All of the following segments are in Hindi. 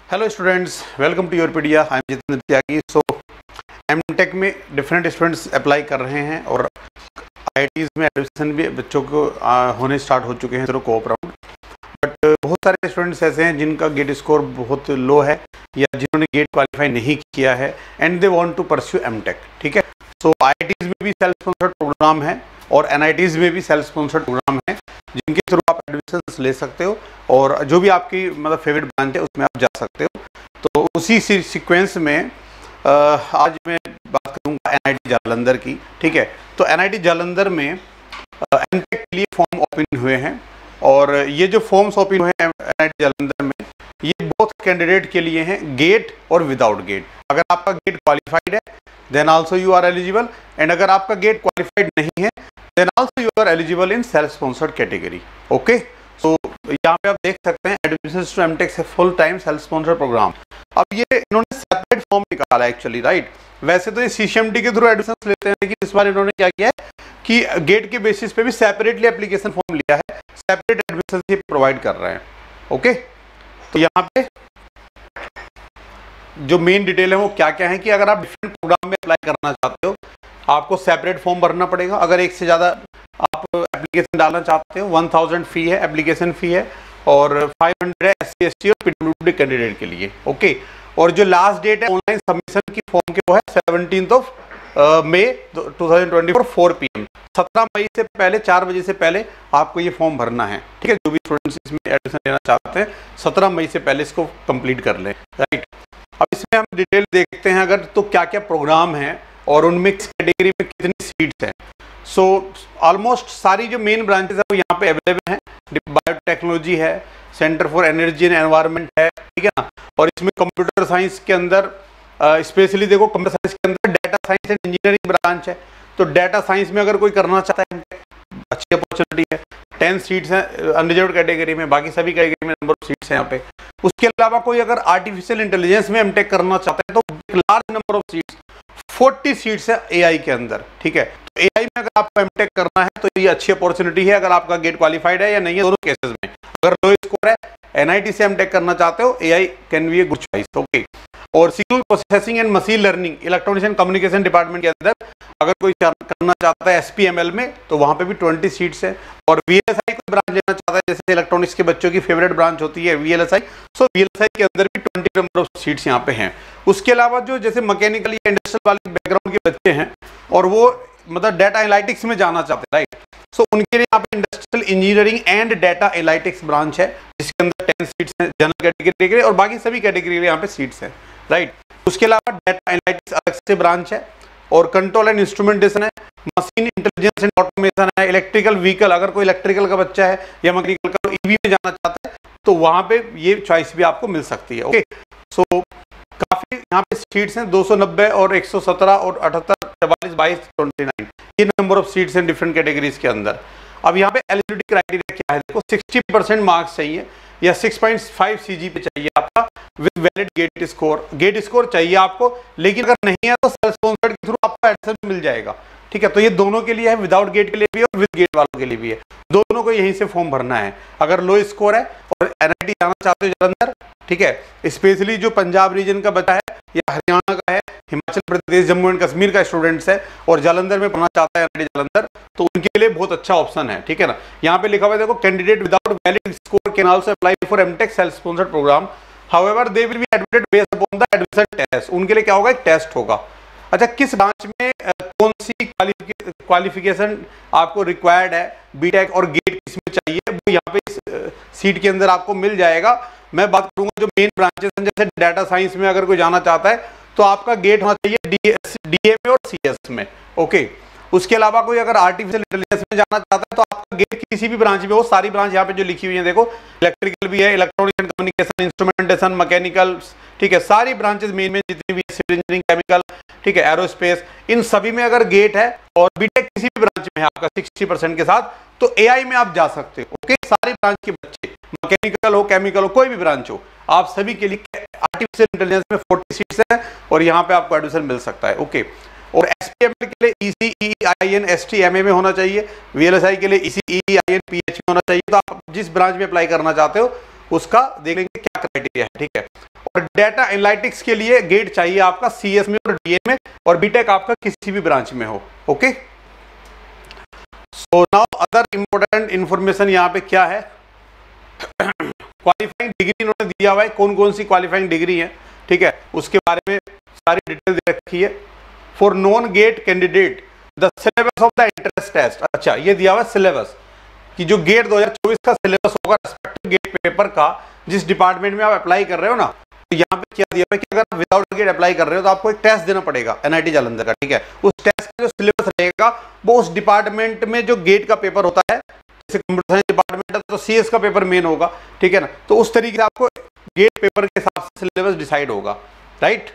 Hello students, welcome to Yourpedia. I am Jitendra Tyagi. So MTech में डिफरेंट स्टूडेंट्स अप्लाई कर रहे हैं और आईआईटीज़ में एडमिशन भी बच्चों को होने स्टार्ट हो चुके हैं थ्रू कोऑप राउंड। बट बहुत सारे स्टूडेंट्स ऐसे हैं जिनका गेट स्कोर बहुत लो है या जिन्होंने गेट क्वालिफाई नहीं किया है and they want to pursue M Tech. ठीक है, सो आईआईटीज़ में भी सेल्फ स्पॉन्सर्ड प्रोग्राम है और एनआईटीज़ में भी सेल्फ स्पॉन्सर्ड प्रोग्राम है जिनके थ्रू आप एडमिशन ले सकते हो और जो भी आपकी मतलब फेवरेट ब्रांच है उसमें आप जा सकते हो। तो उसी सीक्वेंस में आज मैं बात करूंगा एनआईटी जालंधर की। ठीक है, तो एनआईटी जालंधर में एमटेक के लिए फॉर्म ओपन हुए हैं और ये जो फॉर्म्स ओपन हुए हैं एनआईटी जालंधर में, ये बोथ कैंडिडेट के लिए हैं, गेट और विदाउट गेट। अगर आपका गेट क्वालिफाइड है then also you are eligible, and अगर आपका गेट क्वालिफाइड नहीं है then also you are eligible in self sponsored category. Okay, so यहाँ पे आप देख सकते हैं एडमिशन टू एमटेक से full time self sponsored program. अब ये इन्होंने सेपरेट फॉर्म निकाला एक्चुअली, राइट। वैसे तो ये सीसीएमटी के थ्रू एडमिशन लेते हैं, लेकिन इस बार इन्होंने क्या किया है कि गेट के बेसिस पे भी सेपरेटली एप्लीकेशन फॉर्म लिया है, सेपरेट एडमिशन प्रोवाइड कर रहे हैं। ओके, तो यहाँ पे जो मेन डिटेल है वो क्या क्या है कि अगर आप डिफरेंट प्रोग्राम में अप्लाई करना चाहते हो आपको सेपरेट फॉर्म भरना पड़ेगा। अगर एक से ज़्यादा आप एप्लीकेशन डालना चाहते हो 1000 फी है, एप्लीकेशन फी है, और 500 है SC ST और PWD कैंडिडेट के लिए। ओके, और जो लास्ट डेट है ऑनलाइन सबमिशन की फॉर्म के वो है 17 मई 2024 4 PM। 17 मई से पहले 4 बजे से पहले आपको ये फॉर्म भरना है। ठीक है, जो भी स्टूडेंट्स इसमें एडमिशन लेना चाहते हैं 17 मई से पहले इसको कंप्लीट कर लें, राइट। अब इसमें हम डिटेल देखते हैं अगर तो क्या क्या प्रोग्राम है और उनमें किस कैटेगरी में कितनी सीट्स हैं। सो ऑलमोस्ट सारी जो मेन ब्रांचेस है वो यहाँ पे अवेलेबल हैं। बायोटेक्नोलॉजी है, centre for energy and environment है, ठीक है ना। और इसमें कंप्यूटर साइंस के अंदर स्पेशली देखो कंप्यूटर साइंस के अंदर data science and engineering branch है। तो डाटा साइंस में अगर कोई करना चाहता है अच्छी अपॉर्चुनिटी है। 10 सीट्स हैं अनरिजर्व्ड कैटेगरी में, बाकी सभी कैटेगरी में नंबर ऑफ सीट्स हैं यहाँ पे। उसके अलावा कोई अगर आर्टिफिशियल इंटेलिजेंस में एमटेक करना चाहता है तो एक large number of seats 40 seats है एआई के अंदर। ठीक है, तो एआई में अगर आपको एमटेक करना है तो ये अच्छी अपॉर्चुनिटी है अगर आपका गेट क्वालिफाइड है या नहीं है। दोनों केसेस में अगर लो स्कोर है एनआईटी से एमटेक करना चाहते हो AI can be a good choice. Okay, और signal processing and machine learning electronics and communication department के अंदर अगर कोई करना चाहता है SPML में तो वहां पे भी 20 सीट्स है। और VLSI कोई ब्रांच लेना चाहता है, जैसे इलेक्ट्रॉनिक्स के बच्चों की फेवरेट ब्रांच होती है VLSI, सो VLSI के अंदर भी 20 नंबर ऑफ सीट्स यहाँ पे हैं। उसके अलावा जो जैसे मैकेनिकल या इंडस्ट्रियल वाले बैकग्राउंड के बच्चे हैं और वो मतलब डाटा एनालिटिक्स में जाना चाहते हैं, राइट, सो उनके लिए यहाँ पे industrial engineering and data analytics branch है जिसके अंदर 10 सीट्स हैं जनरल कैटेगरी के और बाकी सभी कैटेगरी के लिए यहाँ पे सीट्स हैं, राइट। उसके अलावा डाटा एनालिटिक्स अलग से ब्रांच है और कंट्रोल एंड इंस्ट्रूमेंटेशन है, मशीन इंटेलिजेंस एंड ऑटोमेशन है, इलेक्ट्रिकल व्हीकल अगर कोई इलेक्ट्रिकल का बच्चा है या मैकेनिकल का EV में जाना चाहता है तो वहां पे ये चॉइस भी आपको मिल सकती है। ओके, सो काफी यहाँ पे सीट्स हैं 290 और 117 और 78 44 22 29 ये नंबर ऑफ सीट्स हैं डिफरेंट कैटेगरीज के अंदर। अब यहाँ पे एलिजिबिलिटी क्राइटेरिया क्या है, देखो 60% मार्क्स चाहिए या 6.5 CGPA चाहिए आपका with valid GATE score. GATE score चाहिए आपको, लेकिन अगर नहीं है तो सेल्फ स्पॉन्सर्ड के थ्रू आपको एडमिशन मिल जाएगा। ठीक है, तो ये दोनों के लिए है, विदाउट गेट के लिए भी है और विद गेट वालों के लिए भी है। दोनों को यहीं से फॉर्म भरना है अगर लो स्कोर है और एनआईटी जाना चाहते हो जालंधर। ठीक है, स्पेशली जो पंजाब रीजन का बच्चा है या हरियाणा का है, हिमाचल प्रदेश, जम्मू एंड कश्मीर का स्टूडेंट्स है और जालंधर में पढ़ना चाहता है एनआईटी जालंधर, तो उनके लिए बहुत अच्छा ऑप्शन है। ठीक है ना, यहाँ पे लिखा हुआ है देखो, candidate without valid score can also apply for M Tech self sponsored programme, however they will be admitted based upon the admission test. उनके लिए क्या होगा, एक टेस्ट होगा। अच्छा, किस ब्रांच में कौन सी क्वालिफिकेशन आपको रिक्वायर्ड है, बीटेक और गेट किसमें चाहिए, वो यहाँ पे सीट के अंदर आपको मिल जाएगा। मैं बात करूंगा जो मेन ब्रांचेस हैं, जैसे डाटा साइंस में अगर कोई जाना चाहता है तो आपका गेट होना चाहिए DA में और CS में। ओके, उसके अलावा कोई अगर आर्टिफिशियल इंटेलिजेंस में जाना चाहता है तो आपका गेट किसी भी ब्रांच में हो, सारी ब्रांच यहाँ पे जो लिखी हुई है देखो, इलेक्ट्रिकल भी है, electronics and communication, instrumentation, mechanical, ठीक है, सारी ब्रांचेस मेन में जितनी भी सिविल इंजीनियरिंग, केमिकल, ठीक है, एरोस्पेस, इन सभी में अगर गेट है और बीटेक किसी भी ब्रांच में है आपका 60% के साथ तो एआई में आप जा सकते हो। ओके, सारी ब्रांच के बच्चे, मैकेनिकल हो, केमिकल हो, कोई भी ब्रांच हो, आप सभी के लिए आर्टिफिशियल इंटेलिजेंस में 40 सीट्स हैं और यहाँ पे आपको एडमिशन मिल सकता है। ओके, और SPML के लिए ECEIN STMA में होना चाहिए, VLSI के लिए ECEIN PH में होना चाहिए। तो आप जिस ब्रांच में अप्लाई करना चाहते हो उसका देख लेंगे क्या क्राइटेरिया है, ठीक है। और डेटा एनालिटिक्स के लिए गेट चाहिए आपका CS में और DA में, और बीटेक आपका किसी भी ब्रांच में हो। Okay, so now other important information यहाँ पे क्या है, क्वालिफाइंग डिग्री इन्होंने दिया हुआ है, कौन कौन सी क्वालिफाइंग डिग्री है, ठीक है, उसके बारे में सारी डिटेल दे रखी है। For non GATE candidate the syllabus of the entrance test, अच्छा ये दिया हुआ है सिलेबस कि जो गेट 2024 का सिलेबस होगा रेस्पेक्टिव गेट पेपर का, जिस डिपार्टमेंट में आप अप्लाई कर रहे हो ना, तो यहाँ पे क्या दिया हुआ है कि अगर आप विदाउट गेट अप्लाई कर रहे हो तो आपको एक टेस्ट देना पड़ेगा NIT जालंधर का, ठीक है। उस टेस्ट का जो सिलेबस रहेगा वो उस डिपार्टमेंट में जो गेट का पेपर होता है, जैसे कंप्यूटर साइंस डिपार्टमेंट है तो CS का पेपर मेन होगा, ठीक है ना, तो उस तरीके से आपको गेट पेपर के हिसाब से सिलेबस डिसाइड होगा, राइट।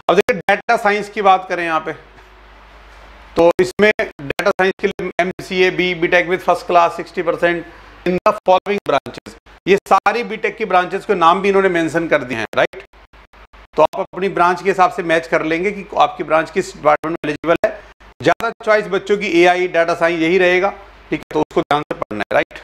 अब देखिए डाटा साइंस की बात करें यहाँ पे, तो इसमें डाटा साइंस के लिए MCA B Tech with first class 60% in the following branches, ये सारी बीटेक की ब्रांचेस के नाम भी इन्होंने मेंशन कर दिए हैं, राइट। तो आप अपनी ब्रांच के हिसाब से मैच कर लेंगे कि आपकी ब्रांच किस डिपार्टमेंट में एलिजिबल है। ज्यादा चॉइस बच्चों की AI डाटा साइंस यही रहेगा, ठीक है, तो उसको ध्यान से पढ़ना है, राइट।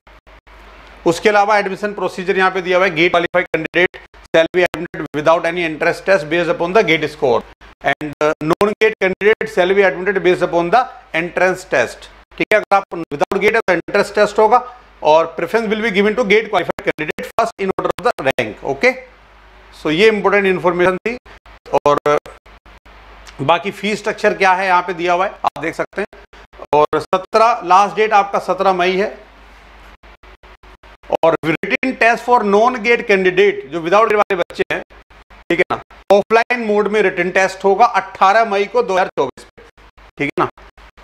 उसके अलावा एडमिशन प्रोसीजर यहाँ पे दिया हुआ है, GATE qualified candidate shall be admitted without any entrance test based upon the gate score and non-gate candidate shall be admitted based upon the entrance test, ठीक है। अगर आप विदाउट गेट है तो एंट्रेंस टेस्ट होगा, और preference will be given to GATE qualified candidate first in order of the rank. Okay, so ये इंपॉर्टेंट इंफॉर्मेशन थी। और बाकी फीस स्ट्रक्चर क्या है यहाँ पे दिया हुआ है, आप देख सकते हैं। और 17 लास्ट डेट आपका 17 मई है। और written test for non GATE candidate जो विदाउट गेट वाले बच्चे हैं, ठीक है ना, ऑफलाइन मोड में रिटन टेस्ट होगा 18 मई को 2024, ठीक है ना,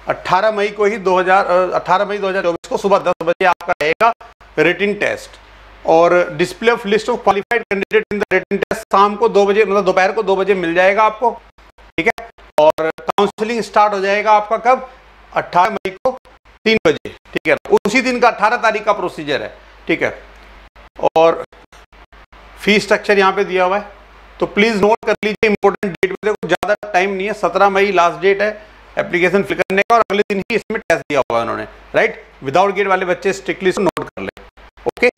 18 मई को ही 18 मई 2024 को सुबह 10 बजे आपका रहेगा रिटन टेस्ट। और display of list of qualified candidate in the written test शाम को 2 बजे, मतलब दोपहर को 2 बजे मिल जाएगा आपको, ठीक है। और काउंसलिंग स्टार्ट हो जाएगा आपका कब, 18 मई को 3 बजे, ठीक है, उसी दिन का 18 तारीख का प्रोसीजर है, ठीक है। और फीस स्ट्रक्चर यहाँ पे दिया हुआ है, तो प्लीज नोट कर लीजिए, इंपॉर्टेंट डेट में देखो, ज्यादा टाइम नहीं है, 17 मई लास्ट डेट है एप्लीकेशन फिल करने का, और अगले दिन ही इसमें टेस्ट दिया हुआ है उन्होंने, राइट। विदाउट गेट वाले बच्चे स्ट्रिक्टली नोट कर ले। ओके,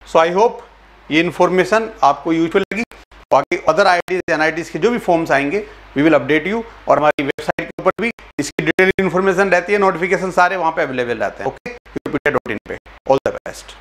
सो आई होप ये इन्फॉर्मेशन आपको यूजफुल लगी। बाकी अदर IITs NITs के जो भी फॉर्म्स आएंगे वी विल अपडेट यू, और हमारी वेबसाइट के ऊपर भी इसकी डिटेल इन्फॉर्मेशन रहती है, नोटिफिकेशन सारे वहाँ पे अवेलेबल रहते हैं। ओके, यूपीडिया.in पे। All the best.